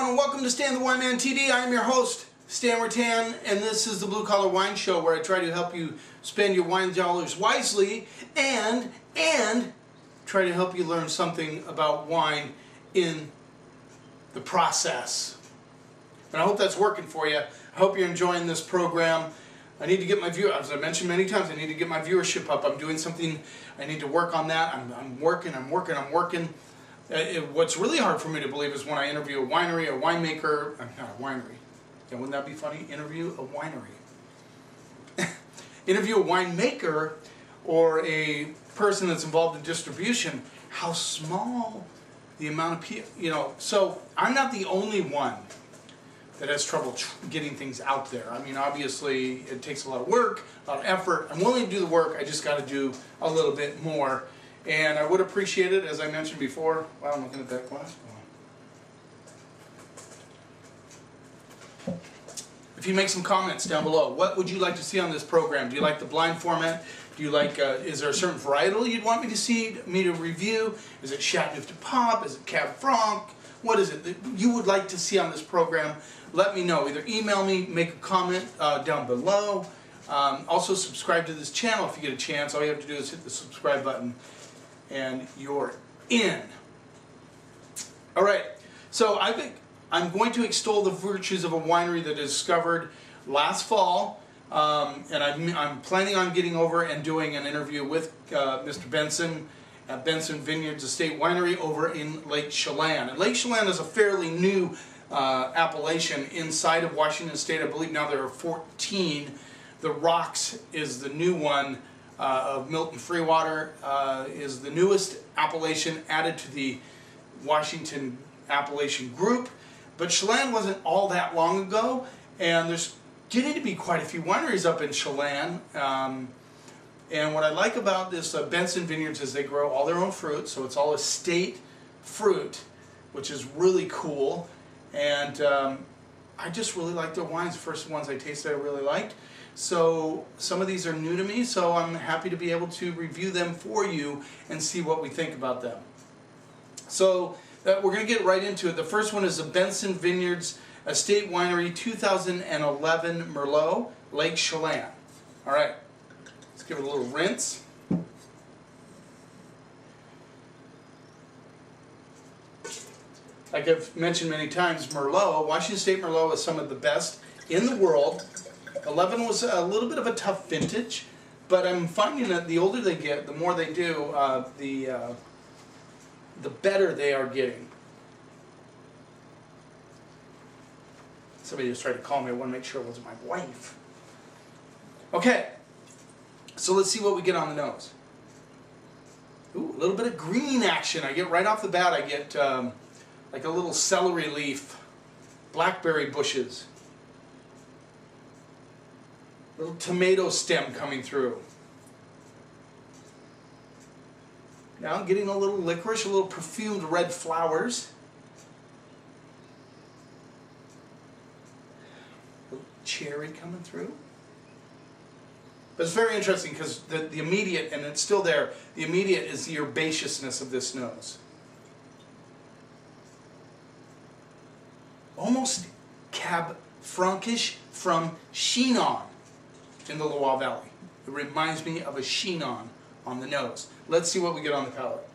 everyone, welcome to Stan the Wine Man TD. I am your host, Stan Rattan, and this is the Blue Collar Wine Show where I try to help you spend your wine dollars wisely and try to help you learn something about wine in the process. And I hope that's working for you. I hope you're enjoying this program. I need to get my view, as I mentioned many times, I need to get my viewership up. I'm doing something, I need to work on that. I'm working. What's really hard for me to believe is when I interview a winery, a winemaker, not a winery. Yeah, wouldn't that be funny? Interview a winery. Interview a winemaker or a person that's involved in distribution, how small the amount of people, so I'm not the only one that has trouble getting things out there. I mean, obviously, it takes a lot of work, a lot of effort. I'm willing to do the work, I just got to do a little bit more. And I would appreciate it, as I mentioned before. Wow, I'm looking at that glass. If you make some comments down below, what would you like to see on this program? Do you like the blind format? Do you like, is there a certain varietal you'd want me to review? Is it Chateauneuf du Pape? Is it Cab Franc? What is it that you would like to see on this program? Let me know. Either email me, make a comment down below. Also subscribe to this channel if you get a chance. All you have to do is hit the subscribe button and you're in. All right, so I think I'm going to extol the virtues of a winery that I discovered last fall, and I'm planning on getting over and doing an interview with Mr. Benson at Benson Vineyards Estate Winery over in Lake Chelan. And Lake Chelan is a fairly new appellation inside of Washington State. I believe now there are 14. The Rocks is the new one. Of Milton Freewater is the newest appellation added to the Washington Appellation Group. But Chelan wasn't all that long ago, and there's getting to be quite a few wineries up in Chelan. And what I like about this Benson Vineyards is they grow all their own fruit, so it's all estate fruit, which is really cool. And I just really like their wines. The first ones I tasted I really liked. So some of these are new to me, so I'm happy to be able to review them for you and see what we think about them. So we're going to get right into it. The first one is the Benson Vineyards Estate Winery 2011 Merlot, Lake Chelan. All right, let's give it a little rinse. Like I've mentioned many times, Merlot, Washington State Merlot is some of the best in the world. 11 was a little bit of a tough vintage, but I'm finding that the older they get, the more they do, the better they are getting. Somebody just tried to call me. I want to make sure it wasn't my wife. Okay, so let's see what we get on the nose. Ooh, a little bit of green action. I get right off the bat, I get like a little celery leaf, blackberry bushes. Little tomato stem coming through. Now I'm getting a little licorice, a little perfumed red flowers. A little cherry coming through. But it's very interesting because the immediate, and it's still there, the immediate is the herbaceousness of this nose. Almost Cab Franc-ish from Chenin in the Loire Valley. It reminds me of a Chenin on the nose. Let's see what we get on the palate.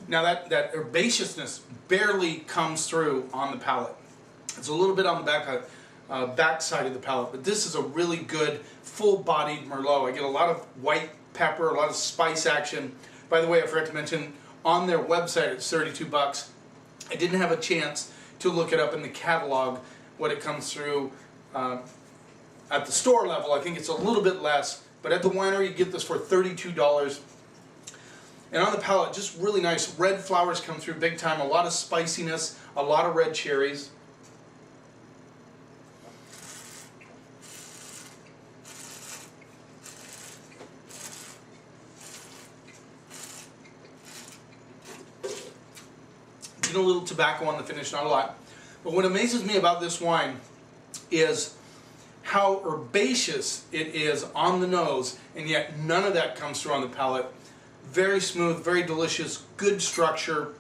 Now that herbaceousness barely comes through on the palate. It's a little bit on the back side of the palate, but this is a really good full-bodied Merlot. I get a lot of white pepper, a lot of spice action. By the way, I forgot to mention, on their website it's $32. I didn't have a chance to look it up in the catalog, what it comes through at the store level. I think it's a little bit less, but at the winery you get this for $32. And on the palate, just really nice. Red flowers come through big time, a lot of spiciness, a lot of red cherries. A little tobacco on the finish, not a lot. But what amazes me about this wine is how herbaceous it is on the nose, and yet none of that comes through on the palate. Very smooth, very delicious, good structure.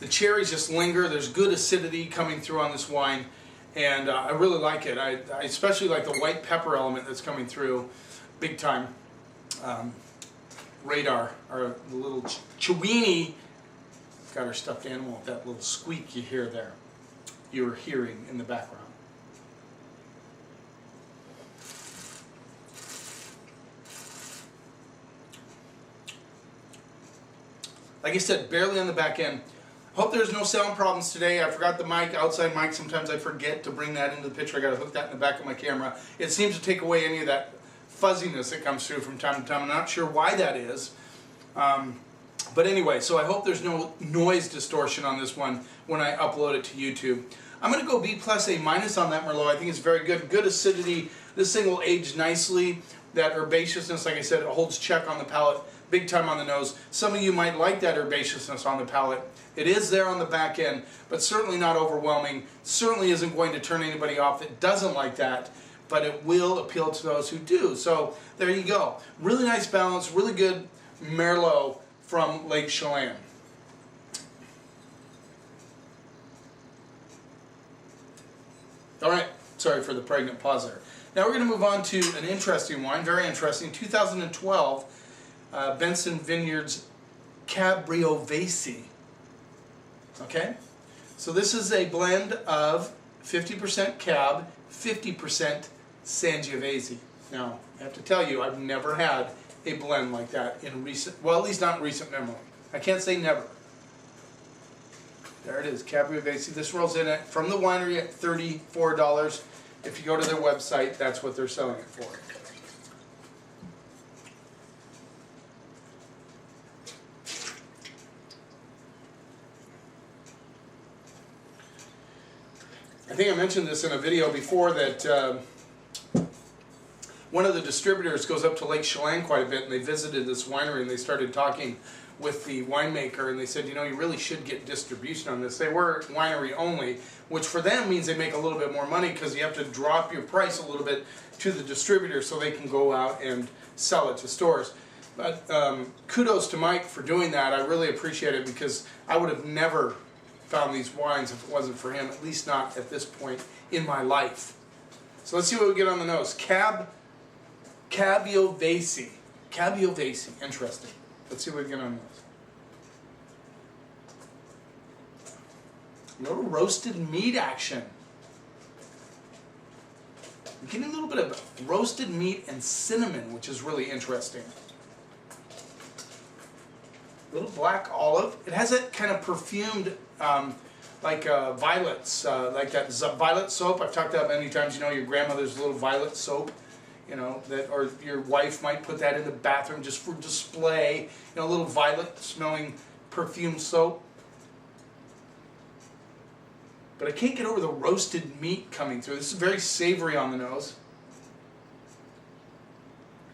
The cherries just linger. There's good acidity coming through on this wine, and I really like it. I especially like the white pepper element that's coming through big time. Radar, our little Chiweenie, got our stuffed animal with that little squeak you hear there. You're hearing in the background. Like I said, barely on the back end. Hope there's no sound problems today. I forgot the mic, outside mic. Sometimes I forget to bring that into the picture. I got to hook that in the back of my camera. It seems to take away any of that fuzziness that comes through from time to time. I'm not sure why that is. But anyway, so I hope there's no noise distortion on this one when I upload it to YouTube. I'm going to go B+, A- on that Merlot. I think it's very good. Good acidity. This thing will age nicely. That herbaceousness, like I said, it holds check on the palate. Big time on the nose. Some of you might like that herbaceousness on the palate. It is there on the back end, but certainly not overwhelming. Certainly isn't going to turn anybody off that doesn't like that, but it will appeal to those who do. So there you go. Really nice balance, really good Merlot from Lake Chelan. All right, sorry for the pregnant pause there. Now we're going to move on to an interesting wine, very interesting, 2012 Benson Vineyards Cabriovesi. Okay, so this is a blend of 50% Cab, 50% Sangiovese. Now, I have to tell you, I've never had a blend like that in recent, well, at least not in recent memory. I can't say never. There it is, Cabriovesi. This rolls in it from the winery at $34. If you go to their website, that's what they're selling it for. I think I mentioned this in a video before that one of the distributors goes up to Lake Chelan quite a bit, and they visited this winery and they started talking with the winemaker, and they said, you know, you really should get distribution on this. They were winery only, which for them means they make a little bit more money because you have to drop your price a little bit to the distributor so they can go out and sell it to stores. But kudos to Mike for doing that. I really appreciate it because I would have never found these wines if it wasn't for him, at least not at this point in my life. So let's see what we get on the nose. Cabriovesi. Cabriovesi. Interesting. Let's see what we get on the nose. A little roasted meat action. I'm getting a little bit of roasted meat and cinnamon, which is really interesting. A little black olive. It has that kind of perfumed, like violets, like that violet soap. I've talked about many times. You know, your grandmother's little violet soap. You know, that, or your wife might put that in the bathroom just for display. You know, a little violet-smelling perfume soap. But I can't get over the roasted meat coming through. This is very savory on the nose.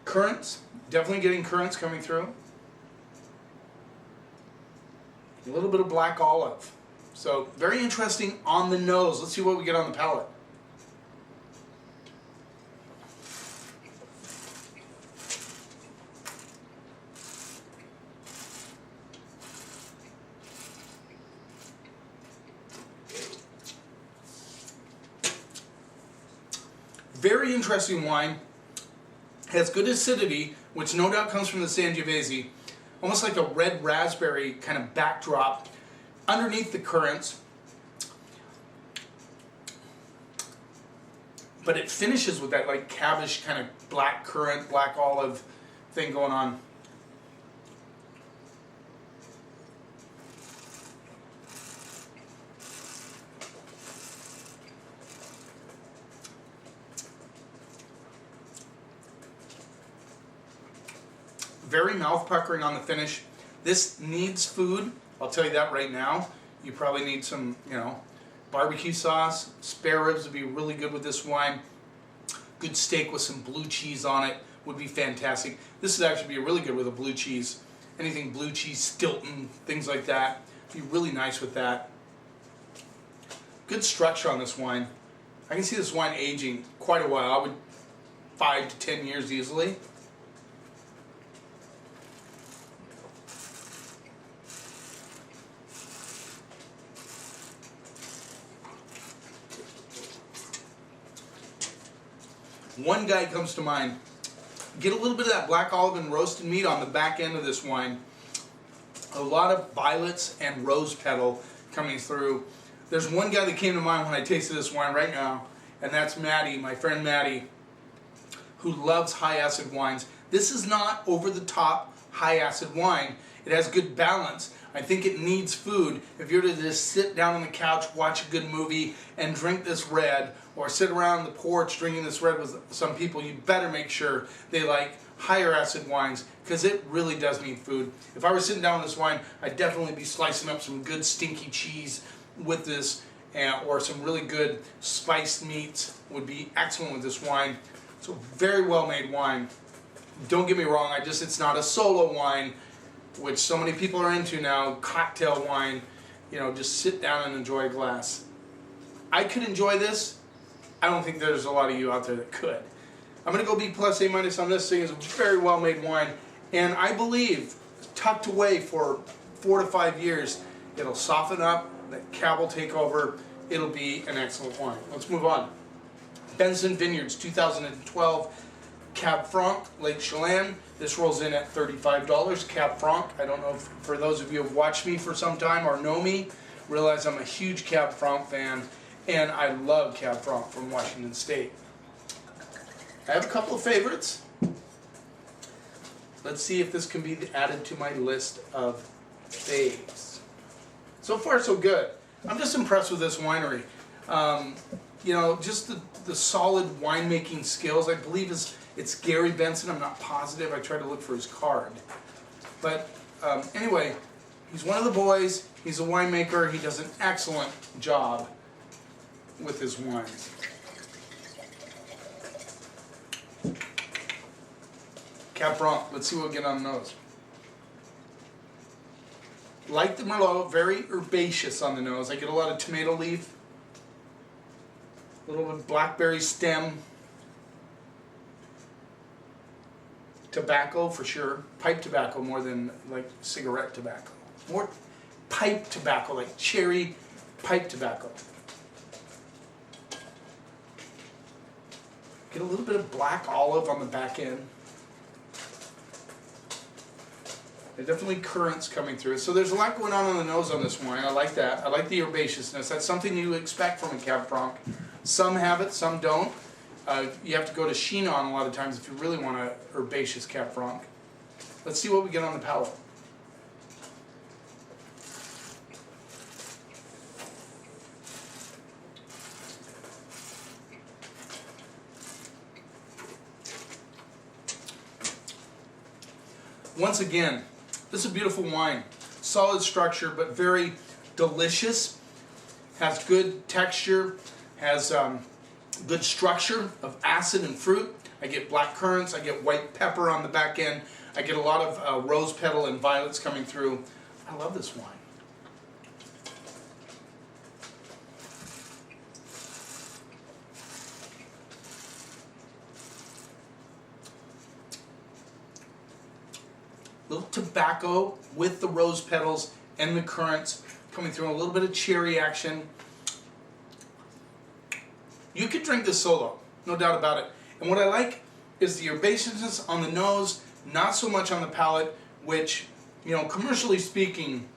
Currants, definitely getting currants coming through. A little bit of black olive. So very interesting on the nose. Let's see what we get on the palate. Very interesting wine. Has good acidity, which no doubt comes from the Sangiovese. Almost like a red raspberry kind of backdrop underneath the currants. But it finishes with that like cabbage kind of black currant, black olive thing going on. Very mouth-puckering on the finish. This needs food. I'll tell you that right now. You probably need some, you know, barbecue sauce. Spare ribs would be really good with this wine. Good steak with some blue cheese on it would be fantastic. This would actually be really good with a blue cheese. Anything blue cheese, Stilton, things like that. Be really nice with that. Good structure on this wine. I can see this wine aging quite a while. I would 5 to 10 years easily. One guy comes to mind. Get a little bit of that black olive and roasted meat on the back end of this wine. A lot of violets and rose petal coming through. There's one guy that came to mind when I tasted this wine right now, and that's Maddie, my friend Maddie, who loves high acid wines. This is not over the top high acid wine. It has good balance. I think it needs food. If you're to just sit down on the couch, watch a good movie, and drink this red, or sit around the porch drinking this red with some people, you better make sure they like higher acid wines, because it really does need food. If I were sitting down with this wine, I'd definitely be slicing up some good stinky cheese with this, or some really good spiced meats would be excellent with this wine. It's a very well made wine. Don't get me wrong, it's not a solo wine, which so many people are into now, cocktail wine. You know, just sit down and enjoy a glass. I could enjoy this. I don't think there's a lot of you out there that could. I'm going to go B plus A minus on this thing. It's a very well made wine, and I believe tucked away for 4 to 5 years, it'll soften up, the cab will take over, it'll be an excellent wine. Let's move on. Benson Vineyards 2012 Cab Franc, Lake Chelan. This rolls in at $35. Cab Franc, I don't know if for those of you who have watched me for some time or know me, realize I'm a huge Cab Franc fan, and I love Cab Franc from Washington State. I have a couple of favorites. Let's see if this can be added to my list of faves. So far, so good. I'm just impressed with this winery. You know, just the solid winemaking skills. I believe it's Gary Benson. I'm not positive. I tried to look for his card. But anyway, he's one of the boys. He's a winemaker. He does an excellent job with his wines. Cab Franc, let's see what we get on the nose. Like the Merlot, very herbaceous on the nose. I get a lot of tomato leaf, a little bit of blackberry stem, tobacco for sure. Pipe tobacco more than like cigarette tobacco. More pipe tobacco, like cherry pipe tobacco. Get a little bit of black olive on the back end. There's definitely currants coming through. So there's a lot going on the nose on this wine. I like that. I like the herbaceousness. That's something you expect from a Cab Franc. Some have it, some don't. You have to go to Chinon a lot of times if you really want a herbaceous Cab Franc. Let's see what we get on the palate. Once again, this is a beautiful wine. Solid structure, but very delicious. Has good texture, has good structure of acid and fruit. I get black currants, I get white pepper on the back end. I get a lot of rose petal and violets coming through. I love this wine. Little tobacco with the rose petals and the currants coming through, a little bit of cherry action. You could drink this solo, no doubt about it. And what I like is the herbaceousness on the nose, not so much on the palate, which, you know, commercially speaking,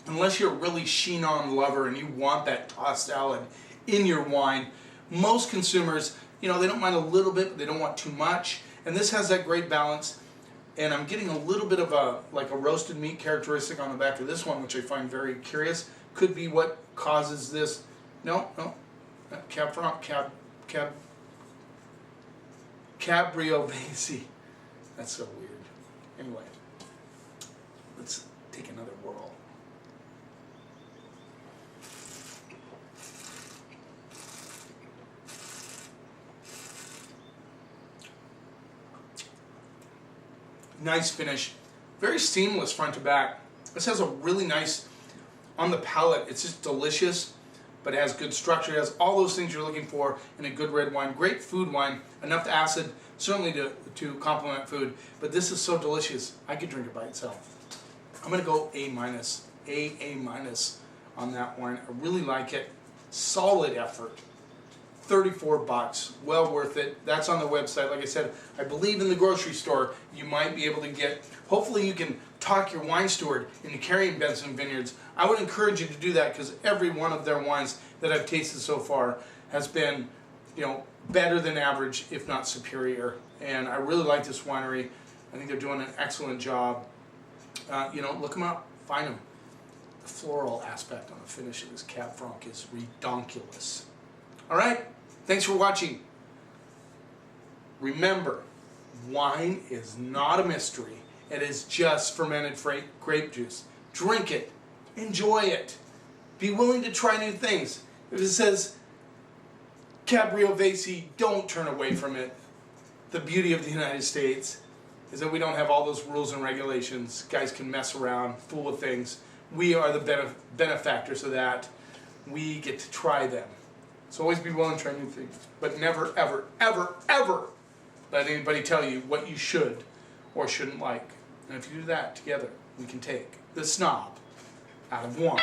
unless you're a really Chinon lover and you want that tossed salad in your wine, most consumers, you know, they don't mind a little bit, but they don't want too much. And this has that great balance. And I'm getting a little bit of a roasted meat characteristic on the back of this one, which I find very curious. Could be what causes this. No, Cab Franc, Cabriovesi. That's so weird. Anyway, let's take another whirl. Nice finish, very seamless front to back. This has a really nice, on the palate, it's just delicious, but it has good structure. It has all those things you're looking for in a good red wine. Great food wine, enough acid, certainly to complement food. But this is so delicious, I could drink it by itself. I'm going to go A minus on that wine. I really like it. Solid effort. 34 bucks, well worth it. That's on the website. Like I said, I believe in the grocery store you might be able to get, hopefully you can talk your wine steward into carrying Benson Vineyards. I would encourage you to do that because every one of their wines that I've tasted so far has been, better than average, if not superior. And I really like this winery. I think they're doing an excellent job. Look them up, find them. The floral aspect on the finish of this Cab Franc is redonkulous. All right, thanks for watching. Remember, wine is not a mystery. It is just fermented grape juice. Drink it. Enjoy it. Be willing to try new things. If it says Cabriovesi, don't turn away from it. The beauty of the United States is that we don't have all those rules and regulations. Guys can mess around, fool with things. We are the benefactors of that. We get to try them. So always be willing to try new things. But never, ever, ever, ever let anybody tell you what you should or shouldn't like. And if you do that together, we can take the snob out of wine.